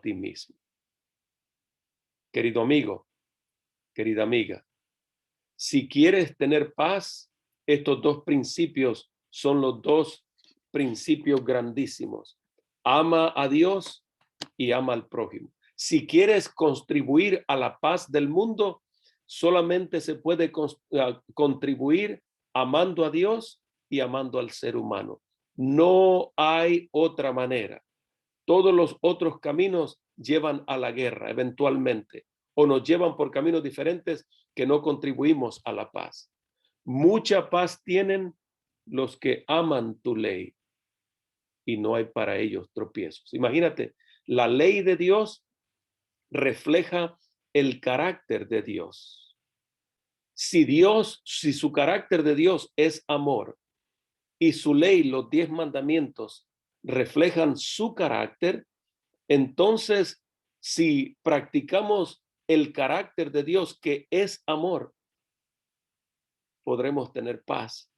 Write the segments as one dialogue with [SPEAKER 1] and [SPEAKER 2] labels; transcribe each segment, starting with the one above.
[SPEAKER 1] ti mismo. Querido amigo, querida amiga, si quieres tener paz, estos dos principios son los dos principios grandísimos. Ama a Dios y ama al prójimo. Si quieres contribuir a la paz del mundo, solamente se puede contribuir amando a Dios y amando al ser humano. No hay otra manera. Todos los otros caminos llevan a la guerra eventualmente o nos llevan por caminos diferentes que no contribuimos a la paz. Mucha paz tienen los que aman tu ley y no hay para ellos tropiezos. Imagínate, la ley de Dios refleja el carácter de Dios. Si su carácter de Dios es amor y su ley, los 10 mandamientos, reflejan su carácter, entonces si practicamos el carácter de Dios, que es amor, podremos tener paz.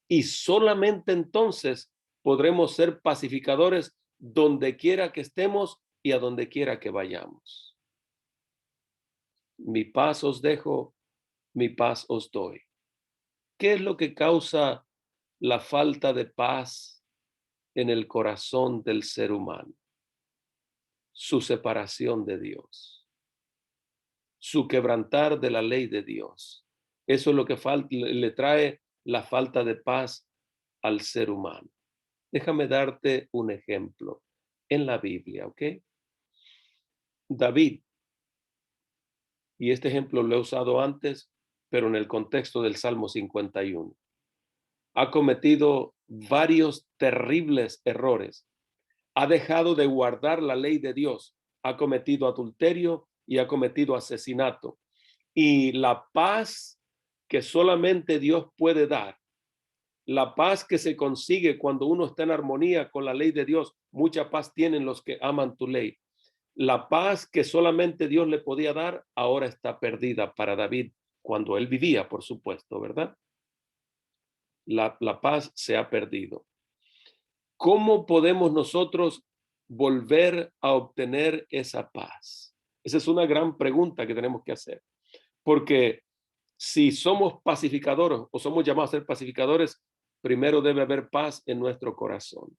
[SPEAKER 1] Y solamente entonces podremos ser pacificadores donde quiera que estemos y a donde quiera que vayamos. Mi paz os dejo, mi paz os doy. ¿Qué es lo que causa la falta de paz en el corazón del ser humano? Su separación de Dios, su quebrantar de la ley de Dios. Eso es lo que le trae la falta de paz al ser humano. Déjame darte un ejemplo en la Biblia, ¿ok? David, y este ejemplo lo he usado antes, pero en el contexto del Salmo 51, ha cometido varios terribles errores. Ha dejado de guardar la ley de Dios, ha cometido adulterio y ha cometido asesinato. Y la paz que solamente Dios puede dar, la paz que se consigue cuando uno está en armonía con la ley de Dios, mucha paz tienen los que aman tu ley. La paz que solamente Dios le podía dar, ahora está perdida para David, cuando él vivía, por supuesto, ¿verdad? La paz se ha perdido. ¿Cómo podemos nosotros volver a obtener esa paz? Esa es una gran pregunta que tenemos que hacer, porque si somos pacificadores o somos llamados a ser pacificadores, primero debe haber paz en nuestro corazón.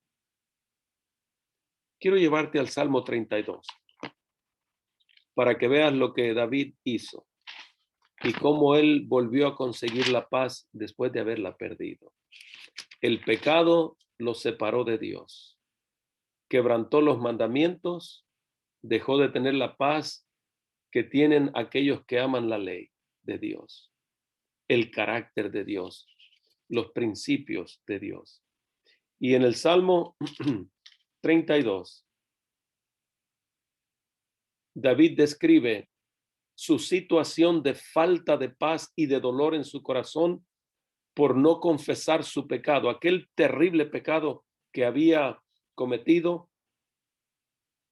[SPEAKER 1] Quiero llevarte al Salmo 32 para que veas lo que David hizo y cómo él volvió a conseguir la paz después de haberla perdido. El pecado lo separó de Dios, quebrantó los mandamientos, dejó de tener la paz que tienen aquellos que aman la ley de Dios, el carácter de Dios, los principios de Dios. Y en el Salmo 32, David describe su situación de falta de paz y de dolor en su corazón por no confesar su pecado, aquel terrible pecado que había cometido.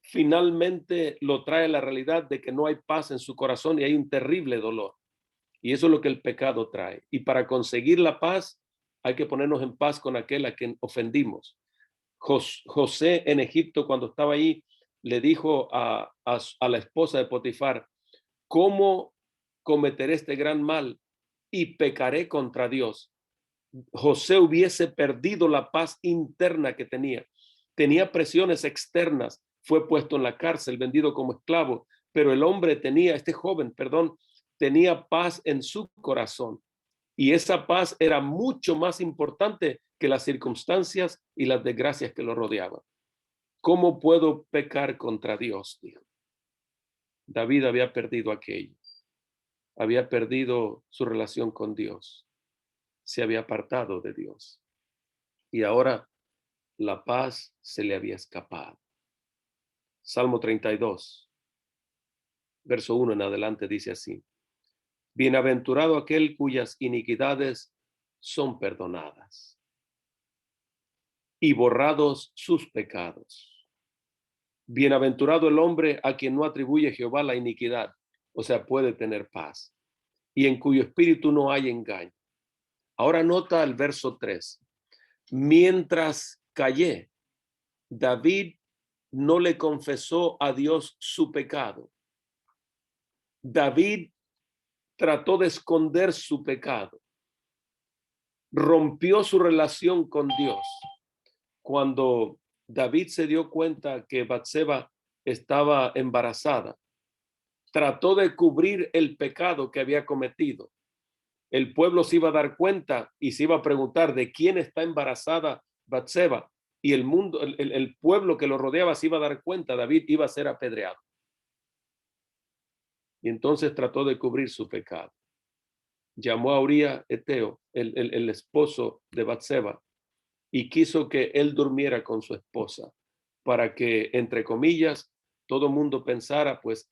[SPEAKER 1] Finalmente lo trae la realidad de que no hay paz en su corazón y hay un terrible dolor. Y eso es lo que el pecado trae. Y para conseguir la paz hay que ponernos en paz con aquel a quien ofendimos. José en Egipto, cuando estaba ahí, le dijo a la esposa de Potifar: ¿cómo cometeré este gran mal y pecaré contra Dios? José hubiese perdido la paz interna que tenía. Tenía presiones externas, fue puesto en la cárcel, vendido como esclavo, pero el hombre tenía, este joven, perdón, tenía paz en su corazón. Y esa paz era mucho más importante que las circunstancias y las desgracias que lo rodeaban. ¿Cómo puedo pecar contra Dios?, dijo. David había perdido aquello. Había perdido su relación con Dios. Se había apartado de Dios. Y ahora la paz se le había escapado. Salmo 32, verso 1 en adelante dice así: bienaventurado aquel cuyas iniquidades son perdonadas y borrados sus pecados. Bienaventurado el hombre a quien no atribuye Jehová la iniquidad, o sea, puede tener paz, y en cuyo espíritu no hay engaño. Ahora nota el verso 3. Mientras callé, David no le confesó a Dios su pecado. David trató de esconder su pecado. Rompió su relación con Dios. Cuando David se dio cuenta que Batseba estaba embarazada, trató de cubrir el pecado que había cometido. El pueblo se iba a dar cuenta y se iba a preguntar de quién está embarazada Batseba, y el mundo, el pueblo que lo rodeaba se iba a dar cuenta. David iba a ser apedreado. Y entonces trató de cubrir su pecado. Llamó a Uría Eteo, el esposo de Batseba, y quiso que él durmiera con su esposa para que, entre comillas, todo mundo pensara, pues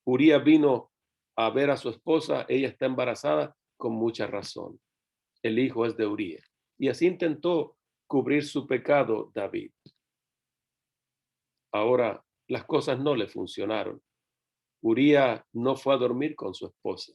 [SPEAKER 1] Uría vino a ver a su esposa, ella está embarazada, con mucha razón. El hijo es de Uría. Y así intentó cubrir su pecado David. Ahora las cosas no le funcionaron. Uría no fue a dormir con su esposa.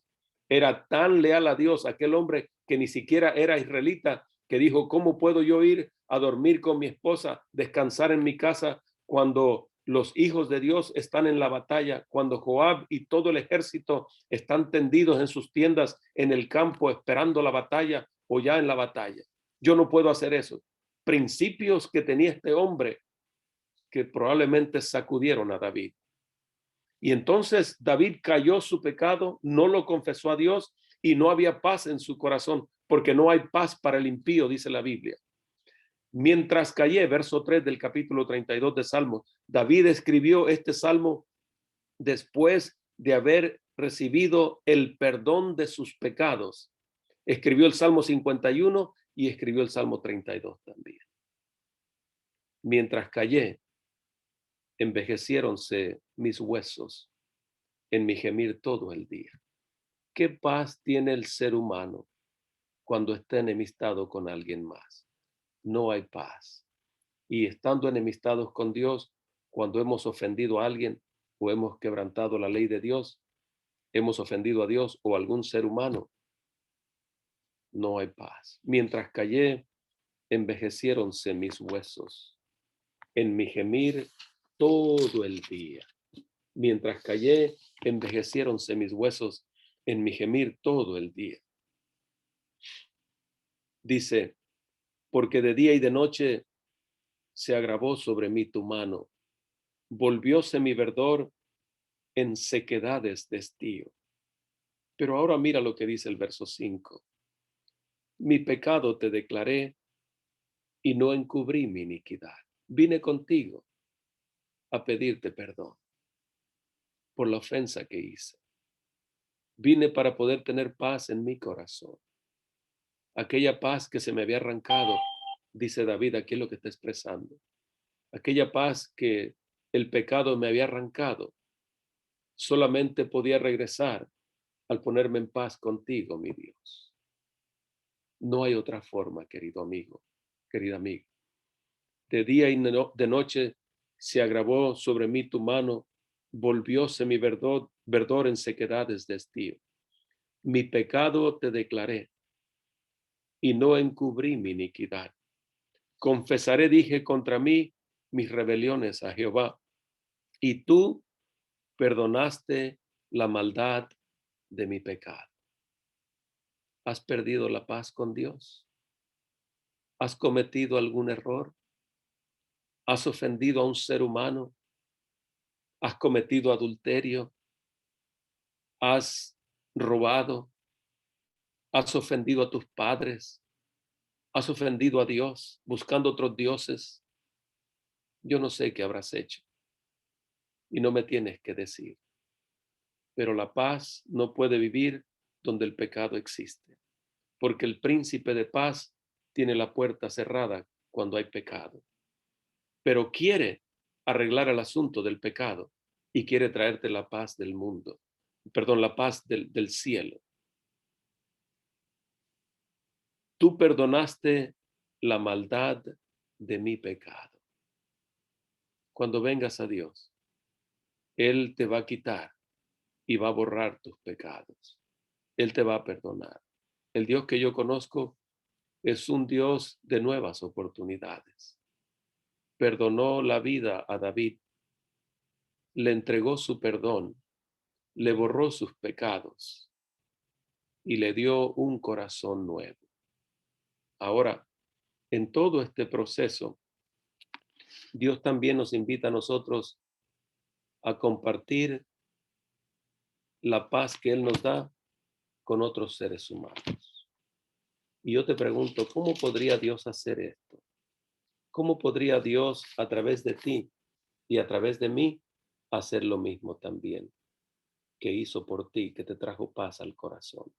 [SPEAKER 1] Era tan leal a Dios aquel hombre que ni siquiera era israelita, que dijo, ¿cómo puedo yo ir a dormir con mi esposa, descansar en mi casa cuando los hijos de Dios están en la batalla, cuando Joab y todo el ejército están tendidos en sus tiendas en el campo esperando la batalla o ya en la batalla? Yo no puedo hacer eso. Principios que tenía este hombre que probablemente sacudieron a David. Y entonces David cayó su pecado, no lo confesó a Dios y no había paz en su corazón, porque no hay paz para el impío, dice la Biblia. Mientras callé, verso 3 del capítulo 32 de Salmos, David escribió este salmo después de haber recibido el perdón de sus pecados. Escribió el Salmo 51 y escribió el Salmo 32 también. Mientras callé, envejeciéronse mis huesos en mi gemir todo el día. ¿Qué paz tiene el ser humano cuando está enemistado con alguien más? No hay paz. Y estando enemistados con Dios, cuando hemos ofendido a alguien o hemos quebrantado la ley de Dios, hemos ofendido a Dios o a algún ser humano, no hay paz. Mientras callé, envejeciéronse mis huesos en mi gemir todo el día. Mientras callé, envejeciéronse mis huesos en mi gemir todo el día. Dice, porque de día y de noche se agravó sobre mí tu mano, volvióse mi verdor en sequedades de estío. Pero ahora mira lo que dice el verso 5. Mi pecado te declaré y no encubrí mi iniquidad. Vine contigo a pedirte perdón por la ofensa que hice. Vine para poder tener paz en mi corazón. Aquella paz que se me había arrancado, dice David, aquí es lo que está expresando. Aquella paz que el pecado me había arrancado, solamente podía regresar al ponerme en paz contigo, mi Dios. No hay otra forma, querido amigo, querida amiga. De día y de noche se agravó sobre mí tu mano, volvióse mi verdor en sequedades de estío. Mi pecado te declaré y no encubrí mi iniquidad. Confesaré, dije, contra mí mis rebeliones a Jehová, y tú perdonaste la maldad de mi pecado. ¿Has perdido la paz con Dios? ¿Has cometido algún error? ¿Has ofendido a un ser humano? ¿Has cometido adulterio? ¿Has robado? ¿Has ofendido a tus padres? ¿Has ofendido a Dios buscando otros dioses? Yo no sé qué habrás hecho y no me tienes que decir, pero la paz no puede vivir donde el pecado existe, porque el príncipe de paz tiene la puerta cerrada cuando hay pecado, pero quiere arreglar el asunto del pecado y quiere traerte la paz del mundo, perdón, la paz del cielo. Tú perdonaste la maldad de mi pecado. Cuando vengas a Dios, Él te va a quitar y va a borrar tus pecados. Él te va a perdonar. El Dios que yo conozco es un Dios de nuevas oportunidades. perdonó la vida a David, le entregó su perdón, le borró sus pecados y le dio un corazón nuevo. Ahora, en todo este proceso, Dios también nos invita a nosotros a compartir la paz que Él nos da con otros seres humanos. Y yo te pregunto, ¿cómo podría Dios hacer esto? ¿Cómo podría Dios a través de ti y a través de mí hacer lo mismo también que hizo por ti, que te trajo paz al corazón?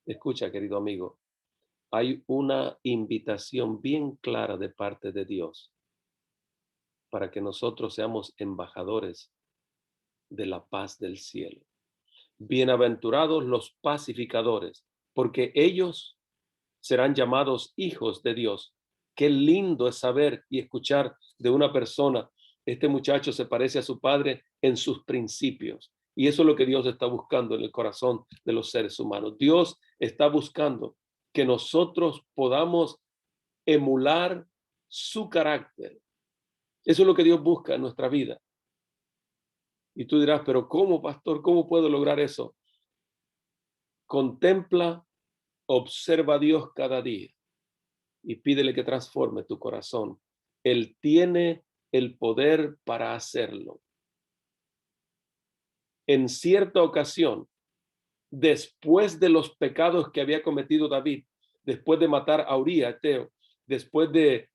[SPEAKER 1] Escucha, querido amigo, hay una invitación bien clara de parte de Dios para que nosotros seamos embajadores de la paz del cielo. Bienaventurados los pacificadores, porque ellos serán llamados hijos de Dios. Qué lindo es saber y escuchar de una persona, este muchacho se parece a su padre en sus principios. Y eso es lo que Dios está buscando en el corazón de los seres humanos. Dios está buscando que nosotros podamos emular su carácter. Eso es lo que Dios busca en nuestra vida. Y tú dirás, pero ¿cómo, pastor? ¿Cómo puedo lograr eso? Contempla, observa a Dios cada día y pídele que transforme tu corazón. Él tiene el poder para hacerlo. En cierta ocasión, después de los pecados que había cometido David, después de matar a Uría, Eteo, después de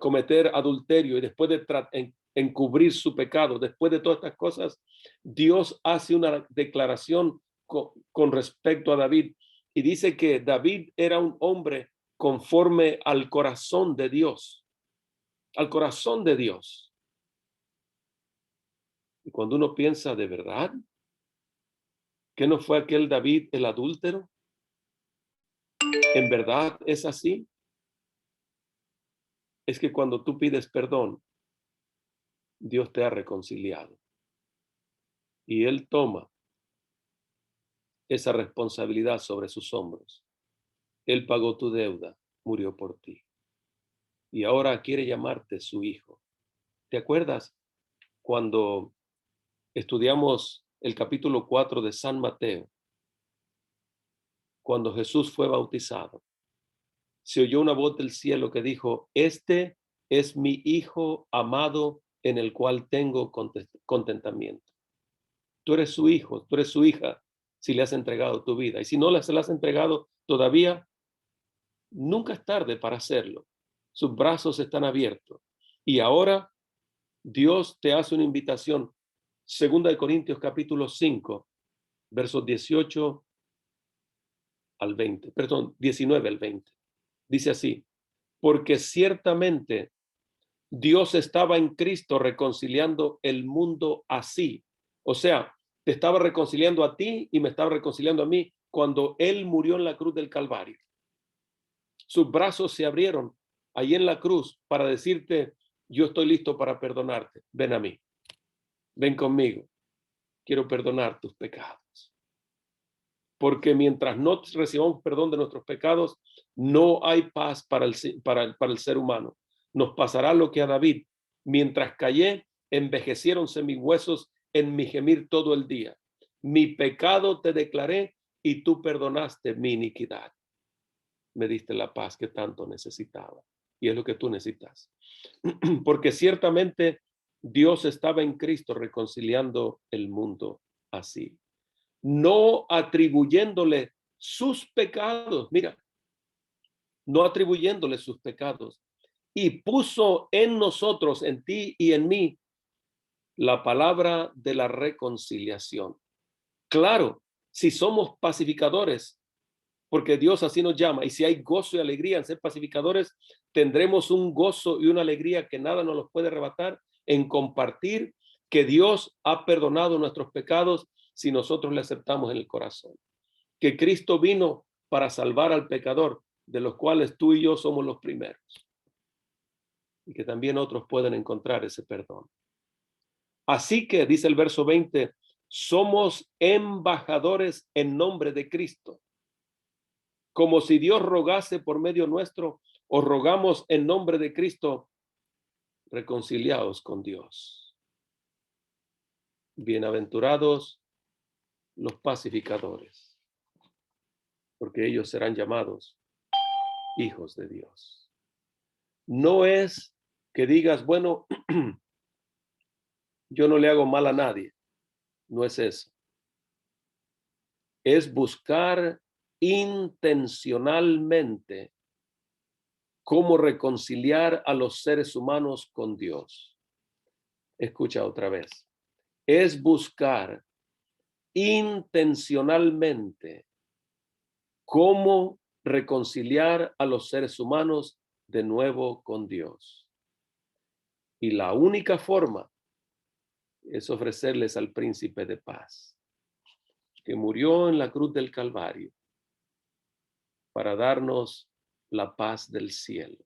[SPEAKER 1] cometer adulterio y después de encubrir su pecado, después de todas estas cosas, Dios hace una declaración con respecto a David y dice que David era un hombre conforme al corazón de Dios, al corazón de Dios. Y cuando uno piensa de verdad, ¿qué no fue aquel David el adúltero? ¿En verdad es así? Es que cuando tú pides perdón, Dios te ha reconciliado. Y Él toma esa responsabilidad sobre sus hombros. Él pagó tu deuda, murió por ti. Y ahora quiere llamarte su hijo. ¿Te acuerdas cuando estudiamos el capítulo 4 de San Mateo? Cuando Jesús fue bautizado, se oyó una voz del cielo que dijo, este es mi hijo amado en el cual tengo contentamiento. Tú eres su hijo, tú eres su hija, si le has entregado tu vida. Y si no se la has entregado todavía, nunca es tarde para hacerlo. Sus brazos están abiertos. Y ahora Dios te hace una invitación. 2 Corintios capítulo 5, versos 18 al 20, perdón, 19 al 20. Dice así, porque ciertamente Dios estaba en Cristo reconciliando el mundo así. O sea, te estaba reconciliando a ti y me estaba reconciliando a mí cuando Él murió en la cruz del Calvario. Sus brazos se abrieron ahí en la cruz para decirte, yo estoy listo para perdonarte. Ven a mí. Ven conmigo. Quiero perdonar tus pecados. Porque mientras no recibamos perdón de nuestros pecados, no hay paz para el ser humano. Nos pasará lo que a David. Mientras callé, envejeciéronse mis huesos en mi gemir todo el día. Mi pecado te declaré y tú perdonaste mi iniquidad. Me diste la paz que tanto necesitaba. Y es lo que tú necesitas. Porque ciertamente Dios estaba en Cristo reconciliando el mundo así. No atribuyéndole sus pecados, mira, no atribuyéndole sus pecados, y puso en nosotros, en ti y en mí, la palabra de la reconciliación. Claro, si somos pacificadores, porque Dios así nos llama, y si hay gozo y alegría en ser pacificadores, tendremos un gozo y una alegría que nada nos los puede arrebatar en compartir que Dios ha perdonado nuestros pecados si nosotros le aceptamos en el corazón. Que Cristo vino para salvar al pecador, de los cuales tú y yo somos los primeros. Y que también otros pueden encontrar ese perdón. Así que, dice el verso 20, somos embajadores en nombre de Cristo. Como si Dios rogase por medio nuestro, os rogamos en nombre de Cristo, reconciliaos con Dios. Bienaventurados los pacificadores, porque ellos serán llamados hijos de Dios. No es que digas, bueno, yo no le hago mal a nadie. No es eso. Es buscar intencionalmente cómo reconciliar a los seres humanos con Dios. Escucha otra vez. Es buscar intencionalmente cómo reconciliar a los seres humanos de nuevo con Dios. Y la única forma es ofrecerles al príncipe de paz, que murió en la cruz del Calvario para darnos la paz del cielo.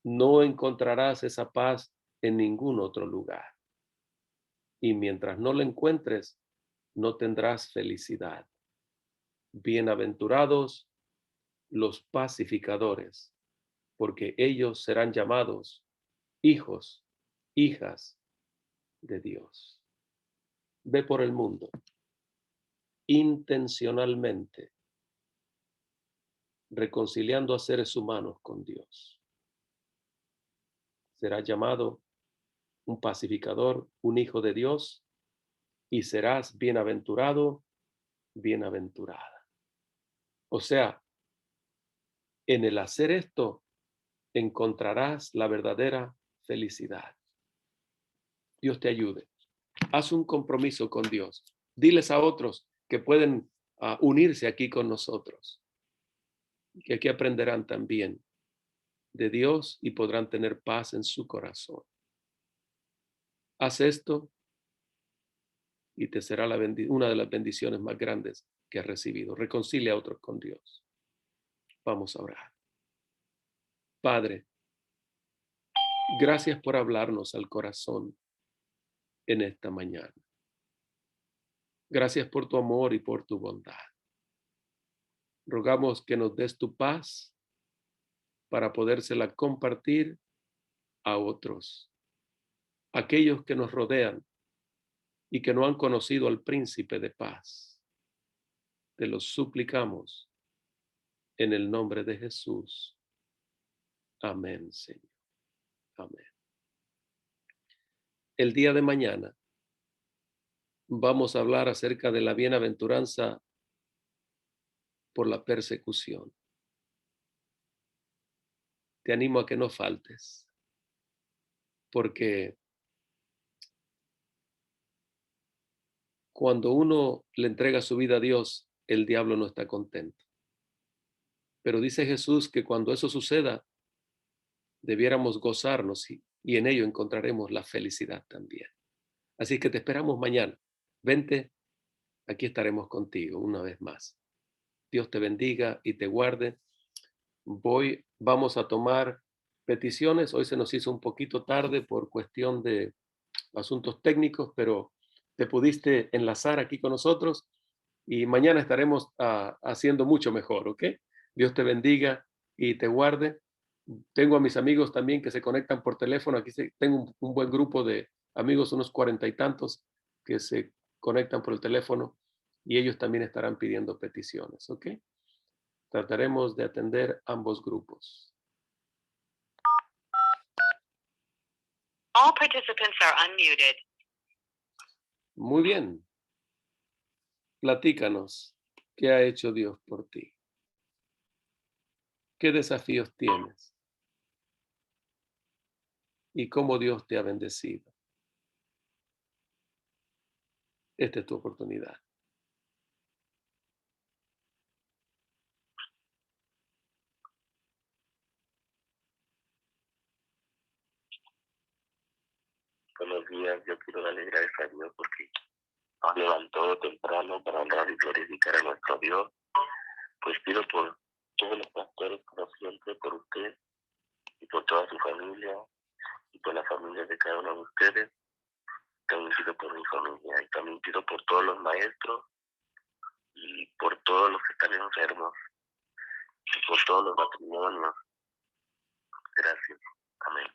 [SPEAKER 1] No encontrarás esa paz en ningún otro lugar. Y mientras no la encuentres, no tendrás felicidad. Bienaventurados los pacificadores, porque ellos serán llamados hijos, hijas de Dios. Ve por el mundo intencionalmente, reconciliando a seres humanos con Dios. Será llamado un pacificador, un hijo de Dios, y serás bienaventurado, bienaventurada. O sea, en el hacer esto encontrarás la verdadera felicidad. Dios te ayude. Haz un compromiso con Dios. Diles a otros que pueden unirse aquí con nosotros, que aquí aprenderán también de Dios y podrán tener paz en su corazón. Haz esto y te será una de las bendiciones más grandes que has recibido. Reconcilia a otros con Dios. Vamos a orar. Padre, gracias por hablarnos al corazón en esta mañana. Gracias por tu amor y por tu bondad. Rogamos que nos des tu paz para podérsela compartir a otros, aquellos que nos rodean y que no han conocido al príncipe de paz. Te lo suplicamos en el nombre de Jesús. Amén, Señor. Amén. El día de mañana vamos a hablar acerca de la bienaventuranza por la persecución. Te animo a que no faltes, porque cuando uno le entrega su vida a Dios, el diablo no está contento. Pero dice Jesús que cuando eso suceda, debiéramos gozarnos y en ello encontraremos la felicidad también. Así que te esperamos mañana. Vente, aquí estaremos contigo una vez más. Dios te bendiga y te guarde. Vamos a tomar peticiones. Hoy se nos hizo un poquito tarde por cuestión de asuntos técnicos, pero te pudiste enlazar aquí con nosotros y mañana estaremos haciendo mucho mejor, ¿ok? Dios te bendiga y te guarde. Tengo a mis amigos también que se conectan por teléfono. Aquí tengo un buen grupo de amigos, unos 40 y tantos, que se conectan por el teléfono y ellos también estarán pidiendo peticiones, ¿ok? Trataremos de atender ambos grupos.
[SPEAKER 2] All participants are unmuted.
[SPEAKER 1] Muy bien. Platícanos, ¿qué ha hecho Dios por ti? ¿Qué desafíos tienes? ¿Y cómo Dios te ha bendecido? Esta es tu oportunidad.
[SPEAKER 3] Buenos días, yo quiero darle gracias a Dios porque nos levantó temprano para honrar y glorificar a nuestro Dios. Pues pido por todos los pastores, como siempre, por usted y por toda su familia y por la familia de cada uno de ustedes. También pido por mi familia y también pido por todos los maestros y por todos los que están enfermos y por todos los matrimonios. Gracias. Amén.